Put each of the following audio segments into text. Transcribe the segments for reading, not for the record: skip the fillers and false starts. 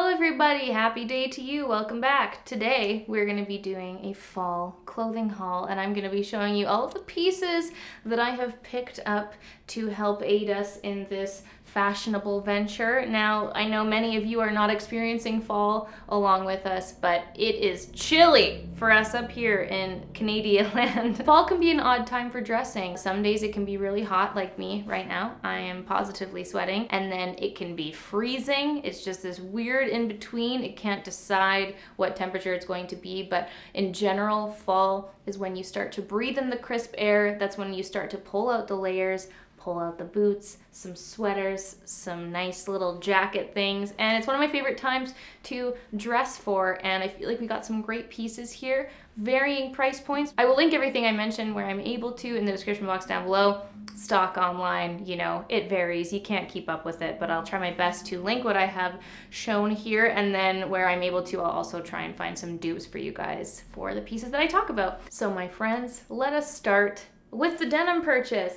Hello everybody, happy day to you, welcome back. Today we're going to be doing a fall clothing haul and I'm going to be showing you all of the pieces that I have picked up to help aid us in this fashionable venture. Now, I know many of you are not experiencing fall along with us, but it is chilly for us up here in Canadian land. Fall can be an odd time for dressing. Some days it can be really hot like me right now. I am positively sweating, and then it can be freezing. It's just this weird in between. It can't decide what temperature it's going to be, but in general, fall is when you start to breathe in the crisp air. That's when you start to pull out the layers, pull out the boots, some sweaters, some nice little jacket things, and it's one of my favorite times to dress for, and I feel like we got some great pieces here, varying price points. I will link everything I mentioned where I'm able to in the description box down below. Stock online, you know, it varies. You can't keep up with it, but I'll try my best to link what I have shown here, and then where I'm able to, I'll also try and find some dupes for you guys for the pieces that I talk about. So my friends, let us start with the denim purchase.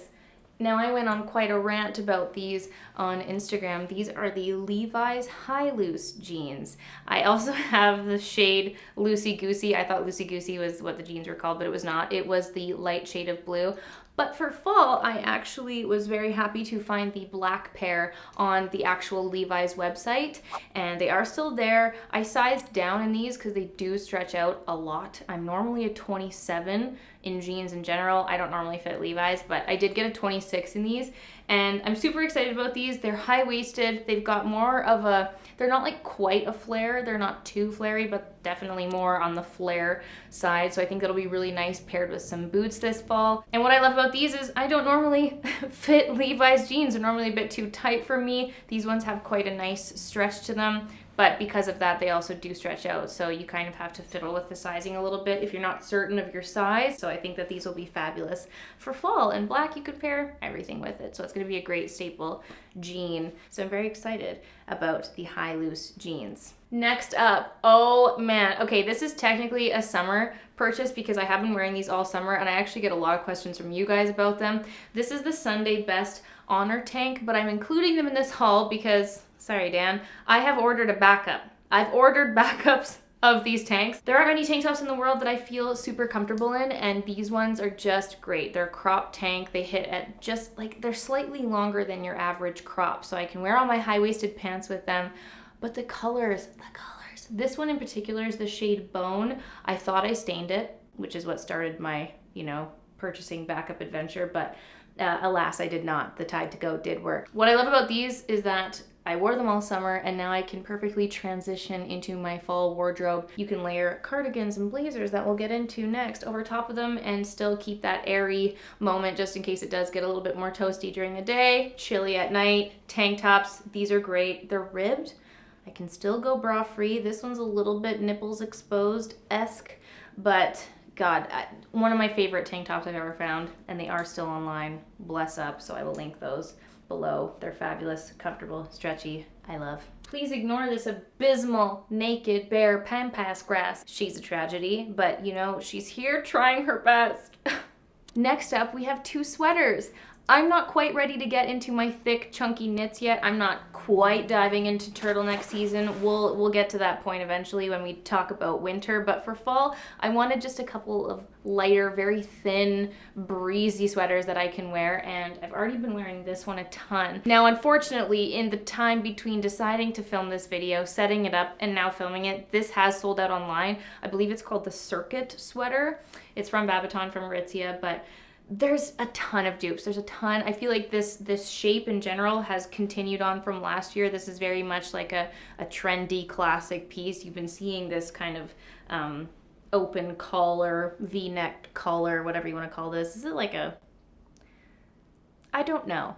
Now, I went on quite a rant about these on Instagram. These are the Levi's high loose jeans. I also have the shade Loosey Goosey. I thought Loosey Goosey was what the jeans were called, but it was not. It was the light shade of blue. But for fall, I actually was very happy to find the black pair on the actual Levi's website, and they are still there. I sized down in these because they do stretch out a lot. I'm normally a 27 in jeans in general. I don't normally fit Levi's, but I did get a 26 in these, and I'm super excited about these. They're high-waisted. They've got more of a, they're not like quite a flare. They're not too flary, but definitely more on the flare side. So I think it'll be really nice paired with some boots this fall. And what I love about these is I don't normally fit Levi's jeans. They're normally a bit too tight for me. These ones have quite a nice stretch to them. But because of that, they also do stretch out. So you kind of have to fiddle with the sizing a little bit if you're not certain of your size. So I think that these will be fabulous for fall. And black, you could pair everything with it. So it's gonna be a great staple jean. So I'm very excited about the high loose jeans. Next up, oh man, okay, this is technically a summer purchase because I have been wearing these all summer and I actually get a lot of questions from you guys about them. This is the Sunday Best Honor tank, but I'm including them in this haul because, sorry Dan, I have ordered a backup. I've ordered backups of these tanks. There aren't many tank tops in the world that I feel super comfortable in, and these ones are just great. They're crop tank. They hit at just like, they're slightly longer than your average crop, so I can wear all my high-waisted pants with them. But the colors. This one in particular is the shade Bone. I thought I stained it, which is what started my, you know, purchasing backup adventure, but alas, I did not. The Tide to Go did work. What I love about these is that I wore them all summer and now I can perfectly transition into my fall wardrobe. You can layer cardigans and blazers that we'll get into next over top of them and still keep that airy moment just in case it does get a little bit more toasty during the day, chilly at night. Tank tops, these are great. They're ribbed. I can still go bra free. This one's a little bit nipples exposed-esque, but God, one of my favorite tank tops I've ever found, and they are still online. Bless up, so I will link those below. They're fabulous, comfortable, stretchy. I love. Please ignore this abysmal, naked, bare pampas grass. She's a tragedy, but you know, she's here trying her best. Next up, we have two sweaters. I'm not quite ready to get into my thick, chunky knits yet. I'm not quite diving into turtleneck season. We'll get to that point eventually when we talk about winter, but for fall, I wanted just a couple of lighter, very thin, breezy sweaters that I can wear, and I've already been wearing this one a ton. Now, unfortunately, in the time between deciding to film this video, setting it up, and now filming it, this has sold out online. I believe it's called the Circuit sweater. It's from Babaton from Aritzia, but there's a ton of dupes. There's a ton. I feel like this shape in general has continued on from last year. This is very much like a trendy classic piece. You've been seeing this kind of open collar, V-necked collar, whatever you want to call this. Is it like a, I don't know.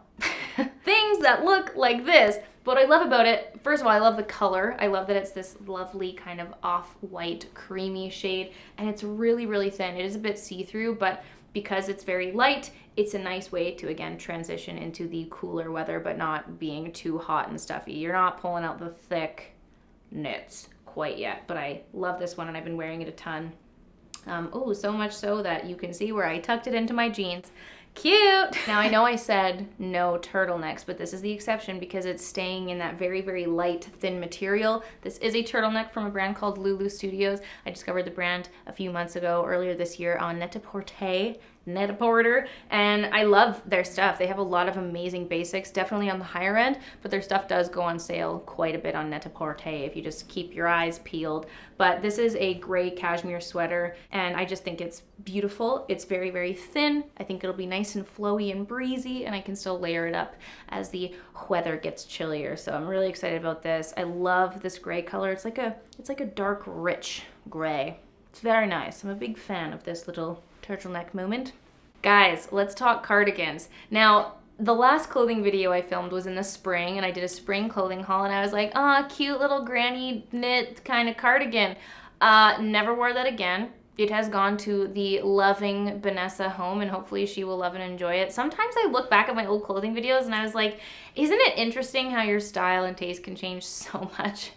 Things that look like this. But what I love about it, first of all, I love the color. I love that it's this lovely kind of off-white creamy shade, and it's really, really thin. It is a bit see-through, but because it's very light, it's a nice way to, again, transition into the cooler weather, but not being too hot and stuffy. You're not pulling out the thick knits quite yet, but I love this one and I've been wearing it a ton. Oh, so much so that you can see where I tucked it into my jeans. Cute! Now I know I said no turtlenecks, but this is the exception because it's staying in that very, very light, thin material. This is a turtleneck from a brand called Lulu Studios. I discovered the brand a few months ago, earlier this year on Net-a-Porter, and I love their stuff. They have a lot of amazing basics, definitely on the higher end, but their stuff does go on sale quite a bit on Net-a-Porter if you just keep your eyes peeled. But this is a gray cashmere sweater, and I just think it's beautiful. It's very, very thin. I think it'll be nice and flowy and breezy, and I can still layer it up as the weather gets chillier. So I'm really excited about this. I love this gray color. It's like a dark, rich gray. It's very nice. I'm a big fan of this little turtleneck moment. Guys, let's talk cardigans. Now, the last clothing video I filmed was in the spring, and I did a spring clothing haul, and I was like, ah, cute little granny knit kind of cardigan. Never wore that again. It has gone to the loving Vanessa home, and hopefully she will love and enjoy it. Sometimes I look back at my old clothing videos and I was like, isn't it interesting how your style and taste can change so much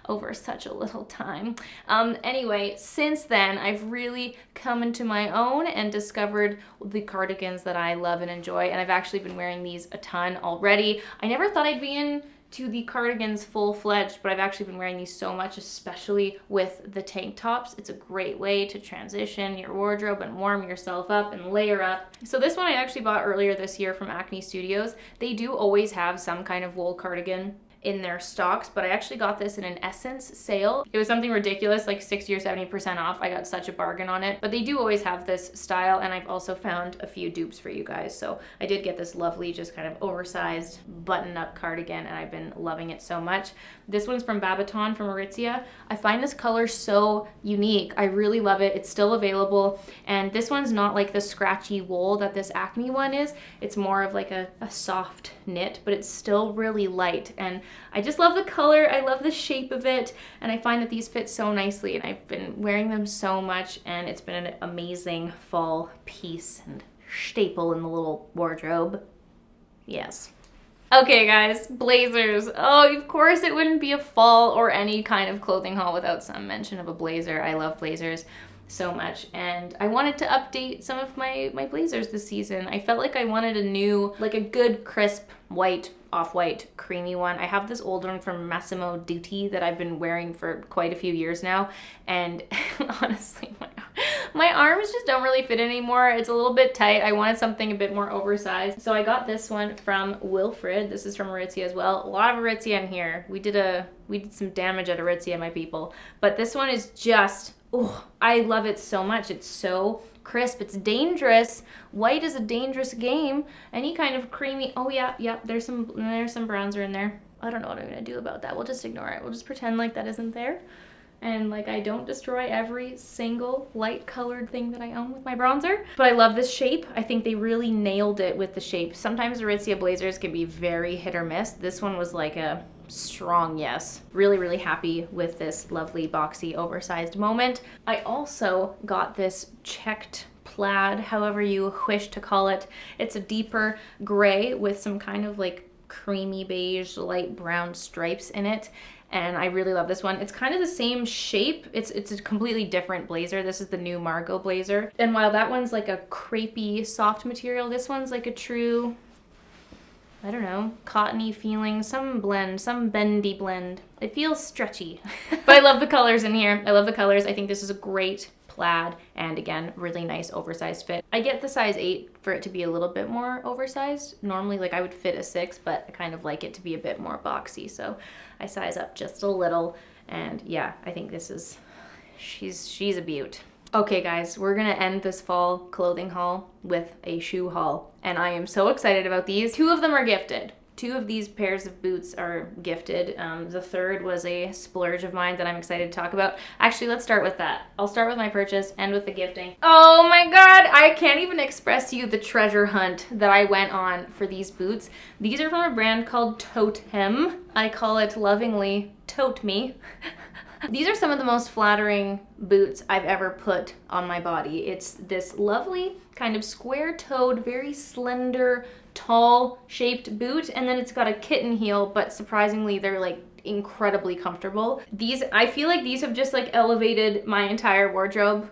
over such a little time? Anyway, since then, I've really come into my own and discovered the cardigans that I love and enjoy, and I've actually been wearing these a ton already. I never thought I'd be into the cardigans full-fledged, but I've actually been wearing these so much, especially with the tank tops. It's a great way to transition your wardrobe and warm yourself up and layer up. So this one I actually bought earlier this year from Acne Studios. They do always have some kind of wool cardigan in their stocks, but I actually got this in an Essence sale. It was something ridiculous, like 60 or 70% off. I got such a bargain on it, but they do always have this style, and I've also found a few dupes for you guys. So I did get this lovely, just kind of oversized button-up cardigan, and I've been loving it so much. This one's from Babaton from Aritzia. I find this color so unique. I really love it. It's still available, and this one's not like the scratchy wool that this Acne one is. It's more of like a soft knit, but it's still really light, and I just love the color. I love the shape of it, and I find that these fit so nicely, and I've been wearing them so much, and it's been an amazing fall piece and staple in the little wardrobe. Yes. Okay guys, blazers. Oh, of course it wouldn't be a fall or any kind of clothing haul without some mention of a blazer. I love blazers so much, and I wanted to update some of my blazers this season. I felt like I wanted a new, like a good crisp white, off-white, creamy one. I have this old one from Massimo Dutti that I've been wearing for quite a few years now, and honestly, my arms just don't really fit anymore. It's a little bit tight. I wanted something a bit more oversized. So I got this one from Wilfred. This is from Aritzia as well. A lot of Aritzia in here. We did some damage at Aritzia, my people. But this one is just, oh, I love it so much. It's so crisp. It's dangerous. White is a dangerous game. Any kind of creamy, oh yeah, there's some bronzer in there. I don't know what I'm gonna do about that. We'll just ignore it. We'll just pretend like that isn't there. And like I don't destroy every single light colored thing that I own with my bronzer. But I love this shape. I think they really nailed it with the shape. Sometimes Aritzia blazers can be very hit or miss. This one was like a strong yes. Really, really happy with this lovely boxy oversized moment. I also got this checked plaid, however you wish to call it. It's a deeper gray with some kind of like creamy beige, light brown stripes in it. And I really love this one. It's kind of the same shape. It's a completely different blazer. This is the new Margo Blazer. And while that one's like a crepey, soft material, this one's like a true, I don't know, cottony feeling, some blend, some bendy blend. It feels stretchy. But I love the colors in here. I love the colors. I think this is a great plaid, and again, really nice oversized fit. I get the size 8 for it to be a little bit more oversized. Normally, like I would fit a 6, but I kind of like it to be a bit more boxy, so I size up just a little, and yeah, I think this is, she's a beaut. Okay guys, we're gonna end this fall clothing haul with a shoe haul, and I am so excited about these. 2 of them are gifted. 2 of these pairs of boots are gifted. The third was a splurge of mine that I'm excited to talk about. Actually, let's start with that. I'll start with my purchase and with the gifting. Oh my God, I can't even express to you the treasure hunt that I went on for these boots. These are from a brand called Toteme. I call it lovingly Toteme. These are some of the most flattering boots I've ever put on my body. It's this lovely kind of square-toed, very slender, tall shaped boot, and then it's got a kitten heel, but surprisingly they're like incredibly comfortable. These, I feel like these have just like elevated my entire wardrobe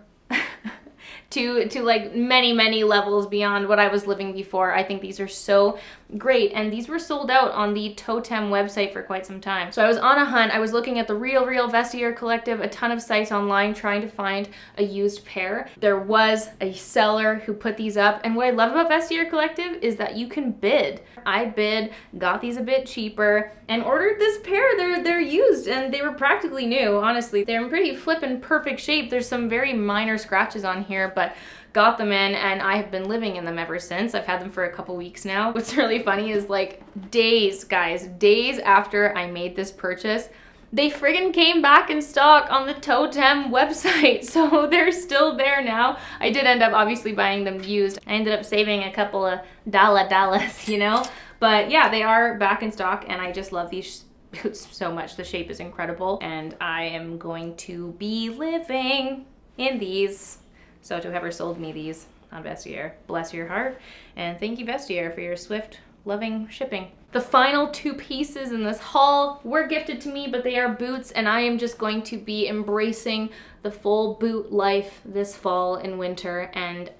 to like many levels beyond what I was living before. I think these are so great, and these were sold out on the Toteme website for quite some time. So I was on a hunt. I was looking at the Real Vestiaire Collective, a ton of sites online trying to find a used pair. There was a seller who put these up, and what I love about Vestiaire Collective is that you can bid. I bid, got these a bit cheaper, and ordered this pair. They're used, and they were practically new, honestly. They're in pretty flippin' perfect shape. There's some very minor scratches on here, but got them in, and I have been living in them ever since. I've had them for a couple weeks now. What's really funny is like days, guys, days after I made this purchase, they friggin' came back in stock on the Toteme website. So they're still there now. I did end up obviously buying them used. I ended up saving a couple of dollars, you know? But yeah, they are back in stock, and I just love these boots so much. The shape is incredible, and I am going to be living in these. So to whoever sold me these on Vestiaire, bless your heart, and thank you Vestiaire for your swift, loving shipping. The final two pieces in this haul were gifted to me, but they are boots, and I am just going to be embracing the full boot life this fall and winter, and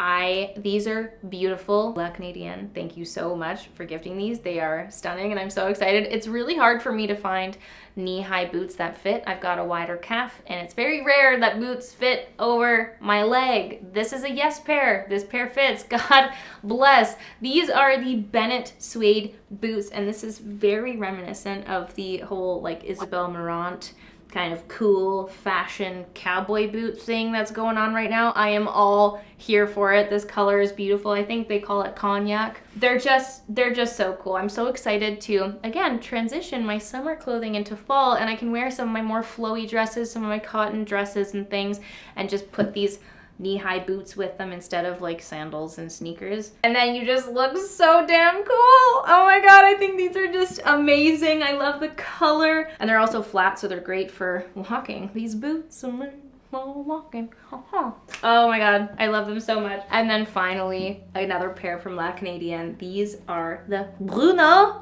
these are beautiful. La Canadienne, thank you so much for gifting these. They are stunning, and I'm so excited. It's really hard for me to find knee-high boots that fit. I've got a wider calf, and it's very rare that boots fit over my leg. This is a yes pair. This pair fits. God bless. These are the Bennett Suede boots, and this is very reminiscent of the whole like Isabelle Marant kind of cool fashion cowboy boot thing that's going on right now. I am all here for it. This color is beautiful. I think they call it cognac. They're just so cool. I'm so excited to, again, transition my summer clothing into fall, and I can wear some of my more flowy dresses, some of my cotton dresses and things, and just put these knee-high boots with them instead of like sandals and sneakers. And then you just look so damn cool. Oh my God, I think these are just amazing. I love the color. And they're also flat, so they're great for walking. These boots are made for walking. Oh my God, I love them so much. And then finally, another pair from La Canadienne. These are the Bruno.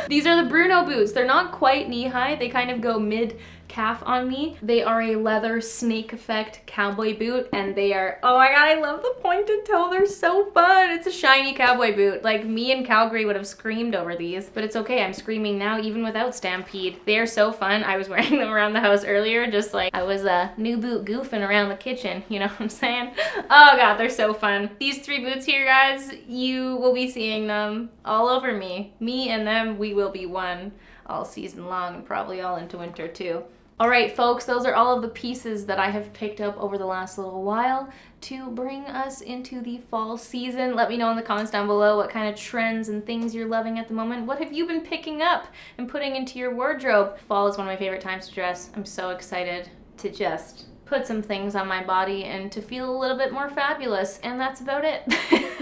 These are the Bruno boots. They're not quite knee-high. They kind of go mid-calf on me. They are a leather snake effect cowboy boot, and they are, oh my God, I love the pointed toe. They're so fun. It's a shiny cowboy boot. Like, me in Calgary would have screamed over these, but it's okay. I'm screaming now even without Stampede. They are so fun. I was wearing them around the house earlier, just like I was a new boot goofing around the kitchen. You know what I'm saying? Oh God, they're so fun. These three boots here, guys, you will be seeing them all over me. Me and them, we will be one all season long, and probably all into winter too. All right, folks, those are all of the pieces that I have picked up over the last little while to bring us into the fall season. Let me know in the comments down below what kind of trends and things you're loving at the moment. What have you been picking up and putting into your wardrobe? Fall is one of my favorite times to dress. I'm so excited to just put some things on my body and to feel a little bit more fabulous, and that's about it.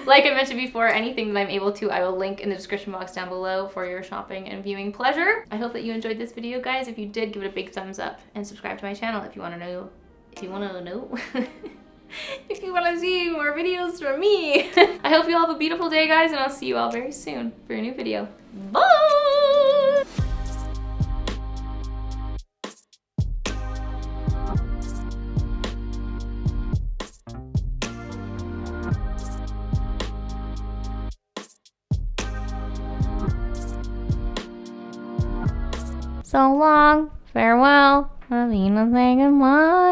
Like I mentioned before, anything that I'm able to, I will link in the description box down below for your shopping and viewing pleasure. I hope that you enjoyed this video, guys. If you did, give it a big thumbs up and subscribe to my channel if you want to know. If you want to know. If you want to see more videos from me. I hope you all have a beautiful day, guys, and I'll see you all very soon for a new video. Bye! So long, farewell, Alina, say goodbye.